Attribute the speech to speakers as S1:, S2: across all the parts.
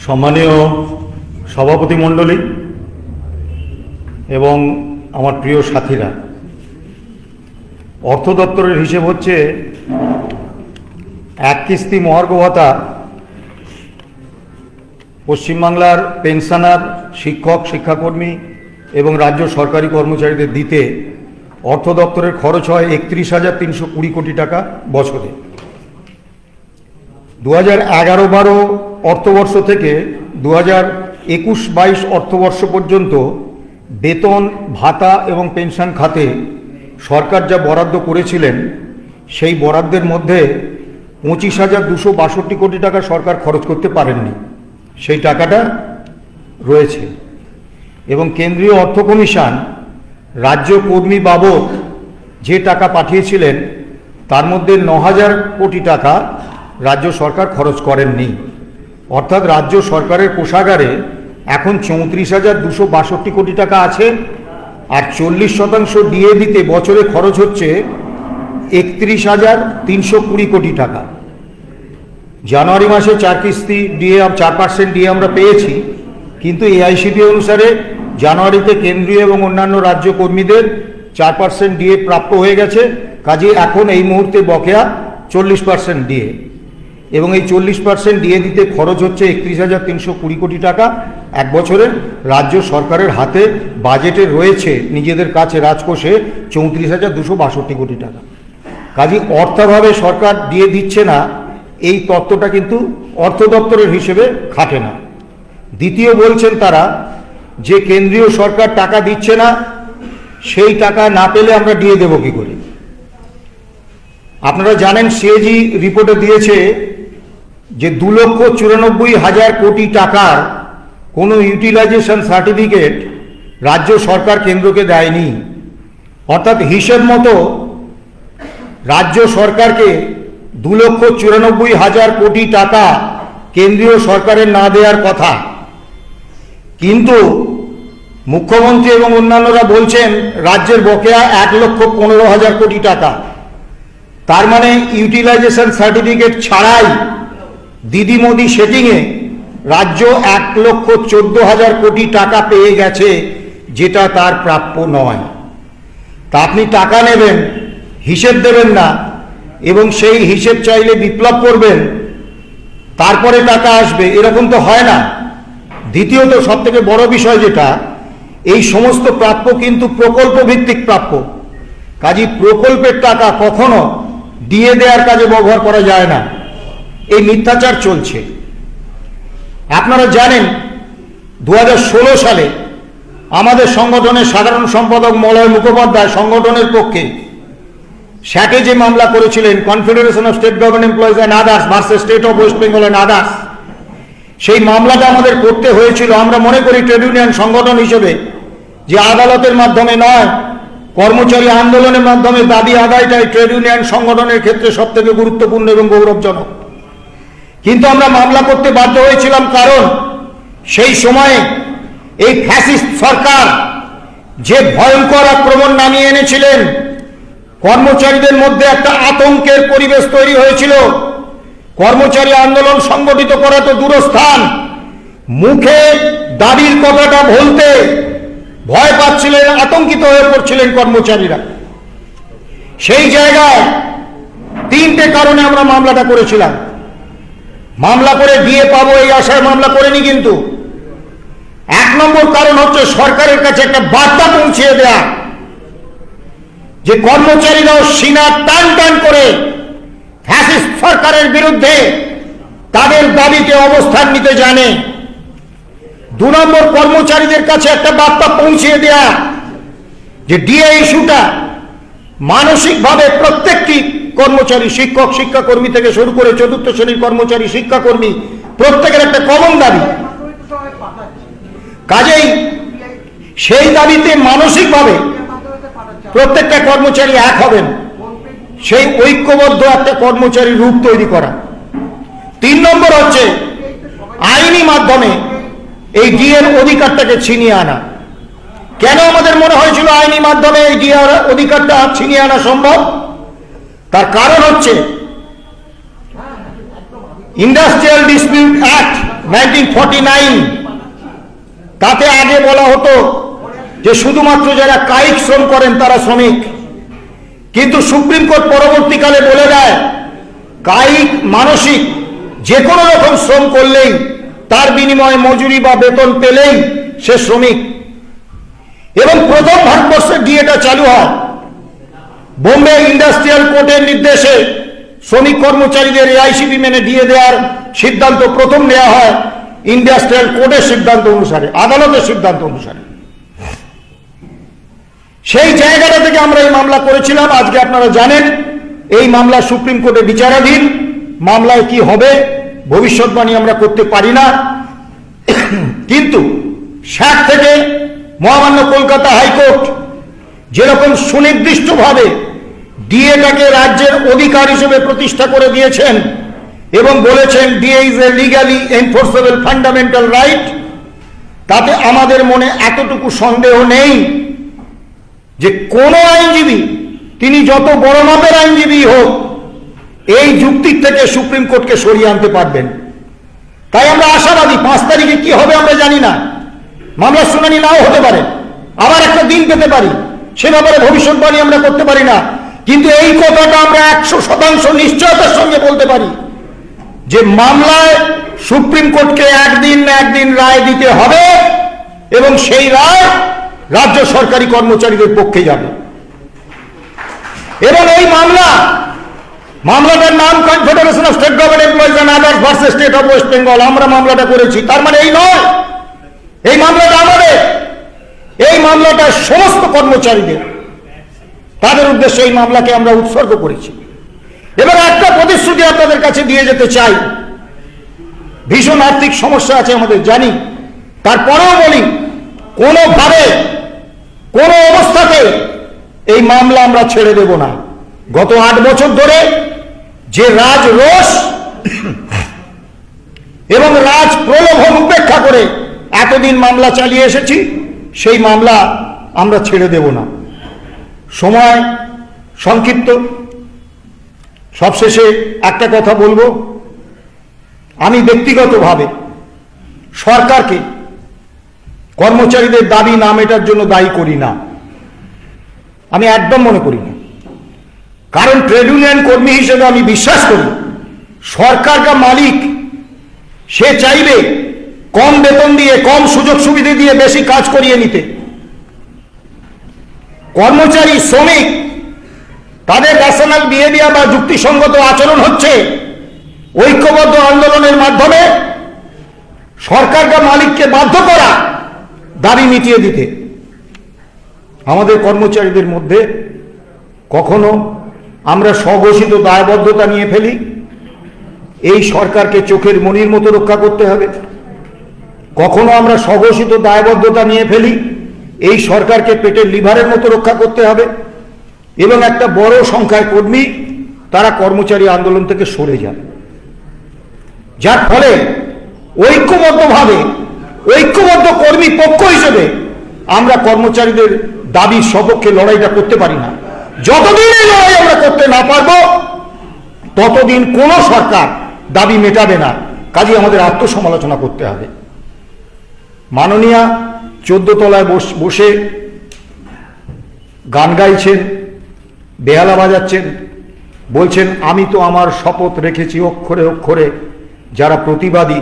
S1: সম্মানীয় সভাপতি মণ্ডলী এবং আমার প্রিয় সাথীরা, অর্থ দপ্তরের হিসেব হচ্ছে এক কিস্তি মহার্ঘ ভাতা পশ্চিমবাংলার পেনশনার, শিক্ষক, শিক্ষাকর্মী এবং রাজ্য সরকারি কর্মচারীদের দিতে অর্থ দপ্তরের খরচ হয় ৩১,৩২০ কোটি টাকা বছরে। 2011-12 অর্থবর্ষ থেকে 2021-22 অর্থবর্ষ পর্যন্ত বেতন, ভাতা এবং পেনশন খাতে সরকার যা বরাদ্দ করেছিলেন সেই বরাদ্দের মধ্যে 25,262 কোটি টাকা সরকার খরচ করতে পারেননি। সেই টাকাটা রয়েছে এবং কেন্দ্রীয় অর্থ কমিশন রাজ্য কর্মী বাবদ যে টাকা পাঠিয়েছিলেন তার মধ্যে 9,000 কোটি টাকা রাজ্য সরকার খরচ করেননি। অর্থাৎ রাজ্য সরকারের কোষাগারে এখন 34,262 কোটি টাকা আছে, আর 40% ডিএ দিতে বছরে খরচ হচ্ছে 31,320 কোটি টাকা। জানুয়ারি মাসে 4 কিস্তি ডিএ 4% ডিএ আমরা পেয়েছি, কিন্তু এআইসিপি অনুসারে জানুয়ারিতে কেন্দ্রীয় এবং অন্যান্য রাজ্য কর্মীদের 4% ডিএ প্রাপ্য হয়ে গেছে। কাজে এখন এই মুহূর্তে বকেয়া 40% ডিএ, এবং এই 40% ডিএ দিতে খরচ হচ্ছে 31,320 কোটি টাকা এক বছরে। রাজ্য সরকারের হাতে বাজেটে রয়েছে নিজেদের কাছে রাজকোষে 34,262 কোটি টাকা। কাজে অর্থাভাবে সরকার ডিএ দিচ্ছে না, এই তত্ত্বটা কিন্তু অর্থ দপ্তরের হিসেবে খাটে না। দ্বিতীয় বলছেন তারা যে কেন্দ্রীয় সরকার টাকা দিচ্ছে না, সেই টাকা না পেলে আমরা ডিএ দেব কি করে? আপনারা জানেন সিএজি রিপোর্টে দিয়েছে যে 2,94,000 কোটি টাকার কোনো ইউটিলাইজেশন সার্টিফিকেট রাজ্য সরকার কেন্দ্রকে দেয়নি। অর্থাৎ হিসেব মতো রাজ্য সরকারকে 2,94,000 কোটি টাকা কেন্দ্রীয় সরকারের না দেওয়ার কথা, কিন্তু মুখ্যমন্ত্রী এবং অন্যান্যরা বলছেন রাজ্যের বকেয়া 1,15,000 কোটি টাকা। তার মানে ইউটিলাইজেশন সার্টিফিকেট ছাড়াই দিদি মোদি সেটিংয়ে রাজ্য 1,14,000 কোটি টাকা পেয়ে গেছে, যেটা তার প্রাপ্য নয়। তা আপনি টাকা নেবেন, হিসেব দেবেন না, এবং সেই হিসেব চাইলে বিপ্লব করবেন, তারপরে টাকা আসবে, এরকম তো হয় না। দ্বিতীয়ত সবথেকে বড় বিষয় যেটা, এই সমস্ত প্রাপ্য কিন্তু প্রকল্প ভিত্তিক প্রাপ্য। কাজী প্রকল্পের টাকা কখনো দিয়ে দেওয়ার কাজে ব্যবহার করা যায় না। এই মিথ্যাচার চলছে। আপনারা জানেন 2016 সালে আমাদের সংগঠনের সাধারণ সম্পাদক মলয় মুখোপাধ্যায় সংগঠনের পক্ষে স্যাটে যে মামলা করেছিলেন, confederation of state government employees and others versus state of West Bengal and others, সেই মামলাটা আমাদের করতে হয়েছিল। আমরা মনে করি ট্রেড ইউনিয়ন সংগঠন হিসেবে যে আদালতের মাধ্যমে নয়, কর্মচারী আন্দোলনের মাধ্যমে দাবি আদায়টাই ট্রেড ইউনিয়ন সংগঠনের ক্ষেত্রে সবথেকে গুরুত্বপূর্ণ এবং গৌরবজনক। কিন্তু আমরা মামলা করতে বাধ্য হয়েছিলাম, কারণ সেই সময়ে এই ফ্যাসিস্ট সরকার যে ভয়ঙ্কর আক্রমণ নামিয়ে এনেছিলেন, কর্মচারীদের মধ্যে একটা আতঙ্কের পরিবেশ তৈরি হয়েছিল। কর্মচারী আন্দোলন সংগঠিত করা তো দূরস্থান, মুখে দাবির কথাটা বলতে ভয় পাচ্ছিলেন, আতঙ্কিত হয়ে পড়ছিলেন কর্মচারীরা। সেই জায়গায় 3টে কারণে আমরা মামলাটা করেছিলাম। মামলা করে দিয়ে পাবো এই আশায় মামলা করেনি, কিন্তু 1 নম্বর কারণ হচ্ছে সরকারের কাছে একটা বার্তা পৌঁছিয়ে দেয়া যে কর্মচারীরাও সিনা টান টান করে ফ্যাসিস্ট সরকারের বিরুদ্ধে তাদের দাবিতে অবস্থান নিতে জানে। 2 নম্বর, কর্মচারীদের কাছে একটা বার্তা পৌঁছিয়ে দেয়া যে ডিএ ইস্যুটা মানসিকভাবে প্রত্যেকটি কর্মচারী, শিক্ষক, শিক্ষাকর্মী থেকে শুরু করে 4র্থ শ্রেণীর কর্মচারী, শিক্ষাকর্মী, প্রত্যেকের একটা কমন দাবি। কাজেই সেই দাবিতে মানসিকভাবে প্রত্যেকটা কর্মচারী এক হবেন, সেই ঐক্যবদ্ধ একটা কর্মচারী রূপ তৈরি করা। 3 নম্বর হচ্ছে আইনি মাধ্যমে এই ডিএর অধিকারটাকে ছিনিয়ে আনা। কেন আমাদের মনে হয়েছিল আইনি মাধ্যমে এই ডিএর অধিকারটা ছিনিয়ে আনা সম্ভব? তার কারণ হচ্ছে ইন্ডাস্ট্রিয়াল ডিসপিউট অ্যাক্ট 1949, তাতে আগে বলা হতো যে শুধুমাত্র যারা কায়িক শ্রম করেন তারা শ্রমিক, কিন্তু সুপ্রিম কোর্ট পরবর্তীকালে বলে দেয় কায়িক মানসিক যে কোনো রকম শ্রম করলেই তার বিনিময়ে মজুরি বা বেতন পেলেই সে শ্রমিক। এবং প্রথম ভারতবর্ষে ডিএটা চালু হয়। বোম্বে ইন্ডাস্ট্রিয়াল কোর্টের নির্দেশে শ্রমিক কর্মচারীদের এআইসিপি মেনে ডিএ দেওয়ার সিদ্ধান্ত প্রথম নেওয়া হয় ইন্ডাস্ট্রিয়াল কোর্টের সিদ্ধান্ত অনুসারে, আদালতের সিদ্ধান্ত অনুসারে। সেই জায়গাটা থেকে আমরা এই মামলা করেছিলাম। আজকে আপনারা জানেন এই মামলা সুপ্রিম কোর্টে বিচারাধীন। মামলায় কি হবে ভবিষ্যৎবাণী আমরা করতে পারি না, কিন্তু ষাট থেকে মহামান্য কলকাতা হাইকোর্ট যেরকম সুনির্দিষ্টভাবে ডিএটাকে রাজ্যের অধিকার হিসেবে প্রতিষ্ঠা করে দিয়েছেন এবং বলেছেন DA is a legally enforceable fundamental right, তাতে আমাদের মনে এতটুকু সন্দেহ নেই যে কোন আইনজীবী, তিনি যত বড় মাপের আইনজীবী হোক, এই যুক্তির থেকে সুপ্রিম কোর্টকে সরিয়ে আনতে পারবেন। তাই আমরা আশাবাদী 5 তারিখে কি হবে আমরা জানি না, মামলার শুনানি নাও হতে পারে, আবার একটা দিন পেতে পারি, সে ব্যাপারে ভবিষ্যৎবাণী আমরা করতে পারি না। কিন্তু এই কথাটা আমরা 100% নিশ্চয়তার সঙ্গে বলতে পারি যে মামলায় সুপ্রিম কোর্টকে একদিন না একদিন রায় দিতে হবে এবং সেই রায় রাজ্য সরকারি কর্মচারীদের পক্ষে যাবে। এবং এই মামলাটার নাম confederation of state government employees and others versus state of West Bengal. আমরা মামলাটা করেছি, তার মানে এই নয় এই মামলাটা আমাদের, এই মামলাটা সমস্ত কর্মচারীদের, তাদের উদ্দেশ্যে এই মামলাকে আমরা উৎসর্গ করেছি। এবার একটা প্রতিশ্রুতি আপনাদের কাছে দিয়ে যেতে চাই। ভীষণ আর্থিক সমস্যা আছে আমাদের জানি, তারপরেও বলি কোনোভাবে কোনো অবস্থাতে এই মামলা আমরা ছেড়ে দেব না। গত 8 বছর ধরে যে রাজরোষ এবং রাজ প্রলোভন উপেক্ষা করে এতদিন মামলা চালিয়ে এসেছি, সেই মামলা আমরা ছেড়ে দেব না। সময় সংক্ষিপ্ত, সবশেষে একটা কথা বলবো, আমি ব্যক্তিগতভাবে সরকারকে কর্মচারীদের দাবি না মেটার জন্য দায়ী করি না, আমি একদম মনে করি না। কারণ ট্রেড ইউনিয়ন কর্মী হিসেবে আমি বিশ্বাস করি সরকার কা মালিক সে চাইবে কম বেতন দিয়ে, কম সুযোগ সুবিধা দিয়ে বেশি কাজ করিয়ে নিতে। কর্মচারী শ্রমিক তাদের ন্যাশনাল বিহেভিয়ার বা যুক্তিসঙ্গত আচরণ হচ্ছে ঐক্যবদ্ধ আন্দোলনের মাধ্যমে সরকারকে মালিককে বাধ্য করা দাবি মিটিয়ে দিতে। আমাদের কর্মচারীদের মধ্যে কখনো আমরা স্বঘোষিত দায়বদ্ধতা নিয়ে ফেলি, এই সরকারকে চোখের মণির মতো রক্ষা করতে হবে। কখনো আমরা স্বঘোষিত দায়বদ্ধতা নিয়ে ফেলি, এই সরকারকে পেটের লিভারের মতো রক্ষা করতে হবে। এবং একটা বড় সংখ্যায় কর্মী তারা কর্মচারী আন্দোলন থেকে সরে যান, যার ফলে ঐক্যবদ্ধভাবে, ঐক্যবদ্ধ কর্মী পক্ষ হিসেবে আমরা কর্মচারীদের দাবির সপক্ষে লড়াইটা করতে পারি না। যতদিন এই লড়াই আমরা করতে না পারবো ততদিন কোনো সরকার দাবি মেটাবে না। কাজে আমাদের আত্মসমালোচনা করতে হবে। মাননীয়া 14 তলায় বসে গান গাইছেন, বেহালা বাজাচ্ছেন, বলছেন আমি তো আমার শপথ রেখেছি অক্ষরে অক্ষরে, যারা প্রতিবাদী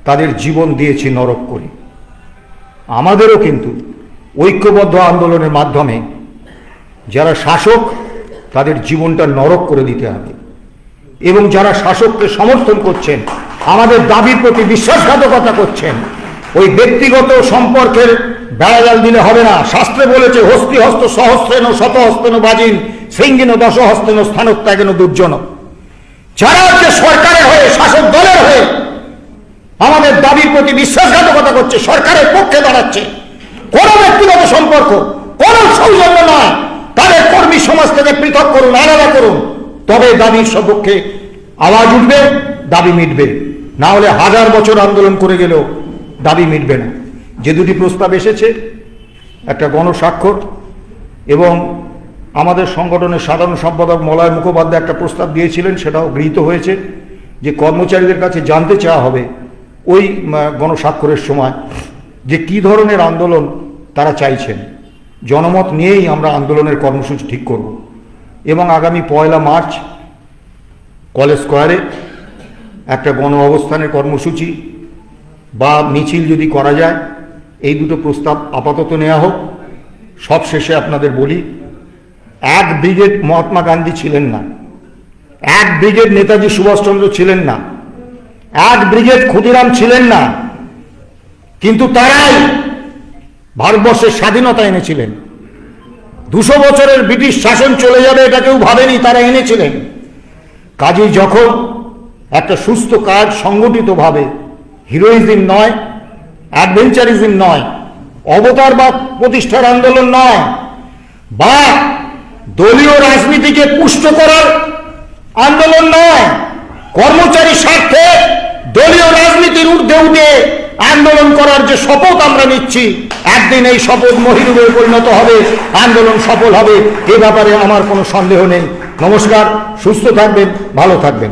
S1: তাদের জীবন দিয়েছি নরক করে। আমাদেরও কিন্তু ঐক্যবদ্ধ আন্দোলনের মাধ্যমে যারা শাসক তাদের জীবনটা নরক করে দিতে হবে। এবং যারা শাসককে সমর্থন করছেন, আমাদের দাবির প্রতি বিশ্বাসঘাতকতা করছেন, ওই ব্যক্তিগত সম্পর্কের বেড়াজাল দিলে হবে না। শাস্ত্রে বলেছে হস্তি হস্ত সহস্রেন শতহস্তেন বাজিন শৃঙ্গিন দশহস্তেন স্থানত্যাগেন দুর্জন। যারা হচ্ছে সরকারের হয়ে, শাসক দলের হয়ে আমাদের দাবির প্রতি বিশ্বাসঘাতকতা করছে, সরকারের পক্ষে দাঁড়াচ্ছে, কোন ব্যক্তিগত সম্পর্ক, কোন সৌজন্য নয়, তাদের কর্মী সমাজ থেকে পৃথক করুন, আলাদা করুন, তবে দাবির সপক্ষে আওয়াজ উঠবে, দাবি মিটবে। না হলে 1000 বছর আন্দোলন করে গেলেও দাবি মিটবে না। যে দুটি প্রস্তাব এসেছে, একটা গণস্বাক্ষর এবং আমাদের সংগঠনের সাধারণ সম্পাদক মলয় মুখোপাধ্যায় একটা প্রস্তাব দিয়েছিলেন, সেটাও গৃহীত হয়েছে, যে কর্মচারীদের কাছে জানতে চাওয়া হবে ওই গণস্বাক্ষরের সময় যে কী ধরনের আন্দোলন তারা চাইছেন। জনমত নিয়েই আমরা আন্দোলনের কর্মসূচি ঠিক করব এবং আগামী 1 মার্চ কলেজ স্কোয়ারে একটা গণ অবস্থানের কর্মসূচি বা মিছিল যদি করা যায়, এই দুটো প্রস্তাব আপাতত নেওয়া হোক। সব শেষে আপনাদের বলি, 1 ব্রিগেড মহাত্মা গান্ধী ছিলেন না, 1 ব্রিগেড নেতাজি সুভাষচন্দ্র ছিলেন না, 1 ব্রিগেড ক্ষুদিরাম ছিলেন না, কিন্তু তারাই ভারতবর্ষের স্বাধীনতা এনেছিলেন। 200 বছরের ব্রিটিশ শাসন চলে যাবে এটা কেউ ভাবেনি, তারা এনেছিলেন। কাজেই যখন একটা সুস্থ কাজ সংগঠিতভাবে, হিরোইজম নয়, অ্যাডভেঞ্চারিজম নয়, অবতারবাদ প্রতিষ্ঠার আন্দোলন নয়, বা দলীয় রাজনীতিকে পুষ্ট করার আন্দোলন নয়, কর্মচারী স্বার্থে দলীয় রাজনীতির ঊর্ধ্বে উঠে আন্দোলন করার যে শপথ আমরা নিচ্ছি, একদিন এই শপথ মহিরুহে পরিণত হবে, আন্দোলন সফল হবে, এ ব্যাপারে আমার কোনো সন্দেহ নেই। নমস্কার, সুস্থ থাকবেন, ভালো থাকবেন।